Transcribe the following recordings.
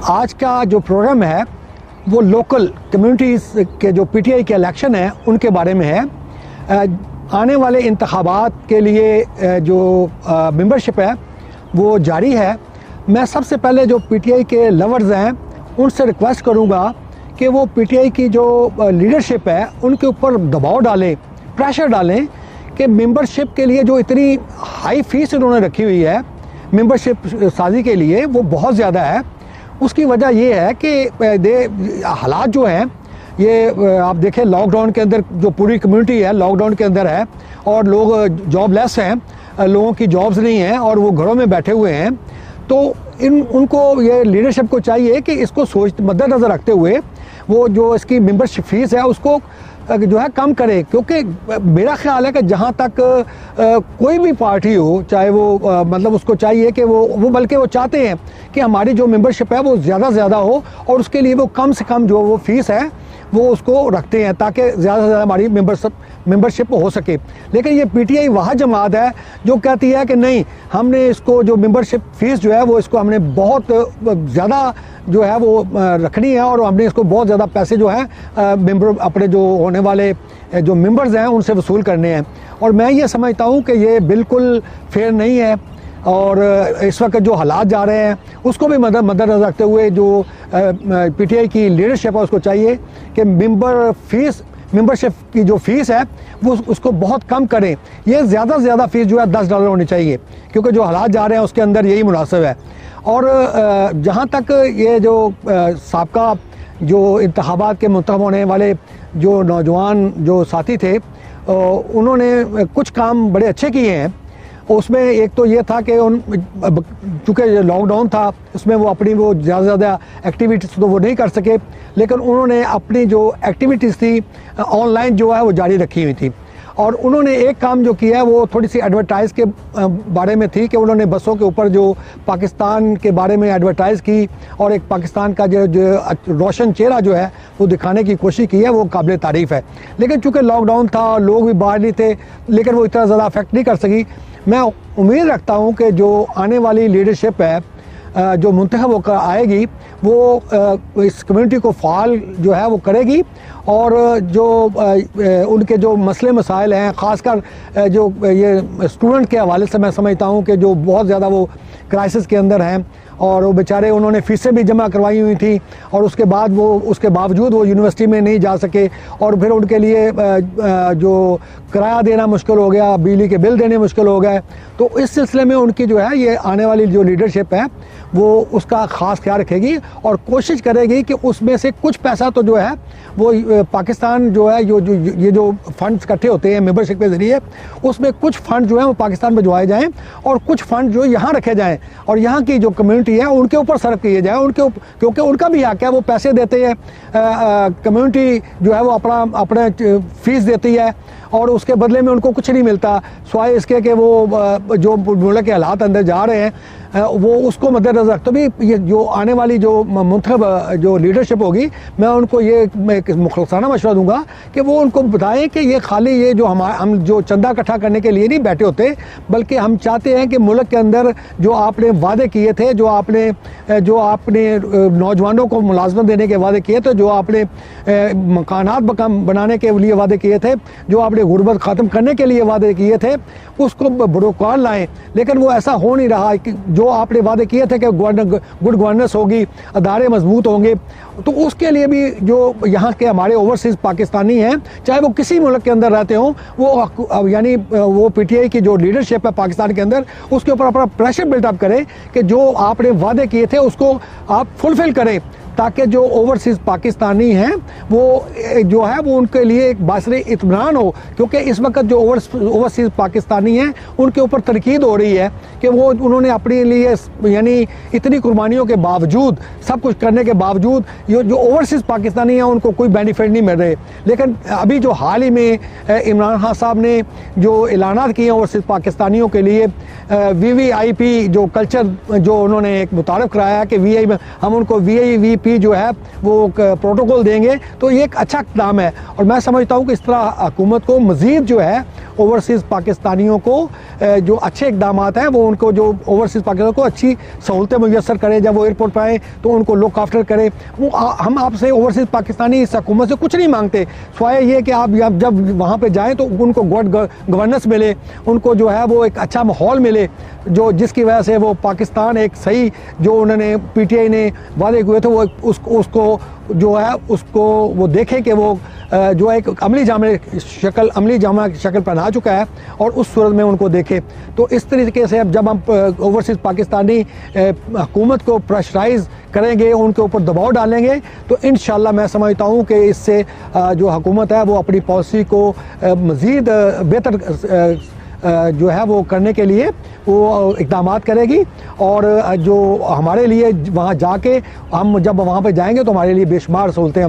आज का जो प्रोग्राम है वो लोकल कम्युनिटीज़ के जो पीटीआई के इलेक्शन हैं उनके बारे में है। आने वाले इंतखाबात के लिए जो मेंबरशिप है वो जारी है। मैं सबसे पहले जो पीटीआई के लवर्स हैं उनसे रिक्वेस्ट करूंगा कि वो पीटीआई की जो लीडरशिप है उनके ऊपर दबाव डालें, प्रेशर डालें कि मेंबरशिप के लिए जो इतनी हाई फीस इन्होंने रखी हुई है मेंबरशिप साजी के लिए वो बहुत ज़्यादा है। उसकी वजह ये है कि हालात जो हैं ये आप देखें, लॉकडाउन के अंदर जो पूरी कम्युनिटी है लॉकडाउन के अंदर है और लोग जॉबलेस हैं, लोगों की जॉब्स नहीं हैं और वो घरों में बैठे हुए हैं। तो उनको ये लीडरशिप को चाहिए कि इसको मद्देनज़र रखते हुए वो जो इसकी मेंबरशिप फीस है उसको जो है कम करे, क्योंकि मेरा ख्याल है कि जहाँ तक कोई भी पार्टी हो, चाहे वो मतलब उसको चाहिए कि वो बल्कि वो चाहते हैं कि हमारी जो मेंबरशिप है वो ज़्यादा से ज़्यादा हो और उसके लिए वो कम से कम जो वो फीस है वो उसको रखते हैं ताकि ज़्यादा से ज़्यादा हमारी मेंबरशिप हो सके। लेकिन ये पीटीआई वह जमात है जो कहती है कि नहीं, हमने इसको जो मेंबरशिप फीस जो है वो इसको हमने बहुत ज़्यादा जो है वो रखनी है और हमने इसको बहुत ज़्यादा पैसे जो है मेंबर अपने जो होने वाले जो मेंबर्स हैं उनसे वसूल करने हैं। और मैं ये समझता हूँ कि ये बिल्कुल फेयर नहीं है और इस वक्त जो हालात जा रहे हैं उसको भी मद्देनज़र रखते हुए जो पीटीआई की लीडरशिप है उसको चाहिए कि मेंबरशिप की जो फ़ीस है वो उसको बहुत कम करें। ये ज़्यादा से ज़्यादा फ़ीस जो है $10 होनी चाहिए, क्योंकि जो हालात जा रहे हैं उसके अंदर यही मुनासिब है। और जहाँ तक ये जो साबका जो इंतखाबात के मुंतखब होने वाले जो नौजवान जो साथी थे उन्होंने कुछ काम बड़े अच्छे किए हैं। उसमें एक तो ये था कि चूँकि लॉकडाउन था उसमें वो अपनी वो ज़्यादा से ज़्यादा एक्टिविटीज़ तो वो नहीं कर सके, लेकिन उन्होंने अपनी जो एक्टिविटीज़ थी ऑनलाइन जो है वो जारी रखी हुई थी। और उन्होंने एक काम जो किया है वो थोड़ी सी एडवर्टाइज़ के बारे में थी कि उन्होंने बसों के ऊपर जो पाकिस्तान के बारे में एडवर्टाइज़ की और एक पाकिस्तान का जो रोशन चेहरा जो है वो दिखाने की कोशिश की है, वो काबिल तारीफ़ है। लेकिन चूँकि लॉकडाउन था, लोग भी बाहर नहीं थे, लेकिन वो इतना ज़्यादा अफेक्ट नहीं कर सकी। मैं उम्मीद रखता हूँ कि जो आने वाली लीडरशिप है जो मुंतखब होकर आएगी वो इस कम्युनिटी को फ़ाल जो है वो करेगी और जो उनके जो मसले मसाइल हैं, ख़ासकर जो ये स्टूडेंट के हवाले से मैं समझता हूँ कि जो बहुत ज़्यादा वो क्राइसिस के अंदर हैं और वो बेचारे उन्होंने फ़ीसें भी जमा करवाई हुई थी और उसके बावजूद वो यूनिवर्सिटी में नहीं जा सके और फिर उनके लिए जो किराया देना मुश्किल हो गया, बिजली के बिल देने मुश्किल हो गए। तो इस सिलसिले में उनकी जो है ये आने वाली जो लीडरशिप है वो उसका ख़ास ख्याल रखेगी और कोशिश करेगी कि उसमें से कुछ पैसा तो जो है वो पाकिस्तान जो है ये जो फ़ंड्स इकट्ठे होते हैं मेंबरशिप के ज़रिए, उसमें कुछ फ़ंड जो है वो पाकिस्तान भिजवाए जाएँ और कुछ फ़ंड जो यहाँ रखे जाएँ और यहाँ की जो कम्युनिटी है उनके ऊपर सर्व किए जाए, क्योंकि उनका भी हक है, वो पैसे देते हैं, कम्युनिटी जो है वो अपना फ़ीस देती है और उसके बदले में उनको कुछ नहीं मिलता सिवाय इसके कि वो जो मुल्क के हालात अंदर जा रहे हैं वो उसको मद्देनज़र रखते भी ये जो आने वाली जो मुंतखब जो लीडरशिप होगी मैं उनको ये मुखलसाना मशवरा दूंगा कि वो उनको बताएं कि ये खाली ये जो हम जो चंदा इकट्ठा करने के लिए नहीं बैठे होते, बल्कि हम चाहते हैं कि मुल्क के अंदर जो आपने वादे किए थे, जो आपने नौजवानों को मुलाजमत देने के वादे किए थे, जो आपने मकानात बनाने के लिए वादे किए थे, जो आपने गुर्बत ख़त्म करने के लिए वादे किए थे, उसको बरोकार लाएँ। लेकिन वो ऐसा हो नहीं रहा कि जो आपने वादे किए थे कि गुड गवर्नेंस होगी, अदारे मजबूत होंगे, तो उसके लिए भी जो यहाँ के हमारे ओवरसीज़ पाकिस्तानी हैं, चाहे वो किसी मुल्क के अंदर रहते हों, वो यानी वो पीटीआई की जो लीडरशिप है पाकिस्तान के अंदर उसके ऊपर अपना प्रेशर बिल्टअप करें कि जो आपने वादे किए थे उसको आप फुलफ़िल करें, ताकि जो ओवरसीज़ पाकिस्तानी हैं वो जो है वो उनके लिए एक बासरे इत्मीनान हो। क्योंकि इस वक्त जो ओवरसीज़ पाकिस्तानी हैं उनके ऊपर तनकीद हो रही है कि वो उन्होंने अपने लिए यानी इतनी कुर्बानियों के बावजूद, सब कुछ करने के बावजूद जो ओवरसीज़ पाकिस्तानी हैं उनको कोई बेनिफिट नहीं मिल रहे। लेकिन अभी जो हाल ही में इमरान खान साहब ने जो ऐलानात किए ओवरसीज़ पाकिस्तानियों के लिए VVIP जो कल्चर जो उन्होंने एक मुतारफ़ कराया कि हम उनको VIPP VIP जो है वो प्रोटोकॉल देंगे, तो ये एक अच्छा इक़दाम है। और मैं समझता हूँ कि इस तरह हुकूमत को मज़ीद जो है ओवरसीज़ पाकिस्तानियों को जो अच्छे इक़दाम हैं वो उनको जो ओवरसीज़ पाकिस्तानियों को अच्छी सहूलतें मुयस्सर करे, जब वो एयरपोर्ट पर आए तो उनको लुक आफ्टर करे। वो हम आपसे ओवरसीज़ पाकिस्तानी इस हुकूमत से कुछ नहीं मांगते, सिवाय ये कि आप जब वहाँ पे जाएं तो उनको गुड गवर्नेंस मिले, उनको जो है वो एक अच्छा माहौल मिले, जो जिसकी वजह से वो पाकिस्तान एक सही जो उन्होंने PTI ने वादे हुए थे वो उसको जो है उसको वो देखें कि वो जो है एक अमली जामा शक्ल पहना चुका है, और उस सूरत में उनको देखे। तो इस तरीके से अब जब हम ओवरसीज़ पाकिस्तानी हुकूमत को प्रेशराइज़ करेंगे, उनके ऊपर दबाव डालेंगे, तो इंशाल्लाह मैं समझता हूँ कि इससे जो हुकूमत है वो अपनी पॉलिसी को मज़ीद बेहतर जो है वो करने के लिए वो इक़दाम करेगी। और जो हमारे लिए वहाँ जाके हम जब वहाँ पे जाएंगे तो हमारे लिए बेशुमार सहूलतें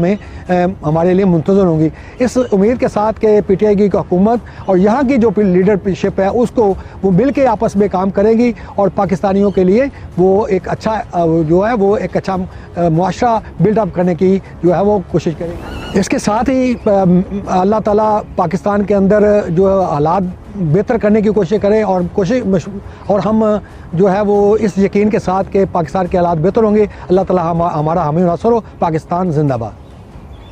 हमारे लिए मुंतज़र होंगी। इस उम्मीद के साथ कि PTI की हुकूमत और यहाँ की जो लीडरशिप है उसको वो मिल के आपस में काम करेगी और पाकिस्तानियों के लिए वो एक अच्छा जो है वो एक अच्छा मुआशरा बिल्डअप करने की जो है वो कोशिश करेगी। इसके साथ ही अल्लाह ताला पाकिस्तान के अंदर जो हालात बेहतर करने की कोशिश करें, और हम जो है वो इस यकीन के साथ कि पाकिस्तान के हालात बेहतर होंगे। अल्लाह ताला हमारा हामी नासर हो। पाकिस्तान जिंदाबाद।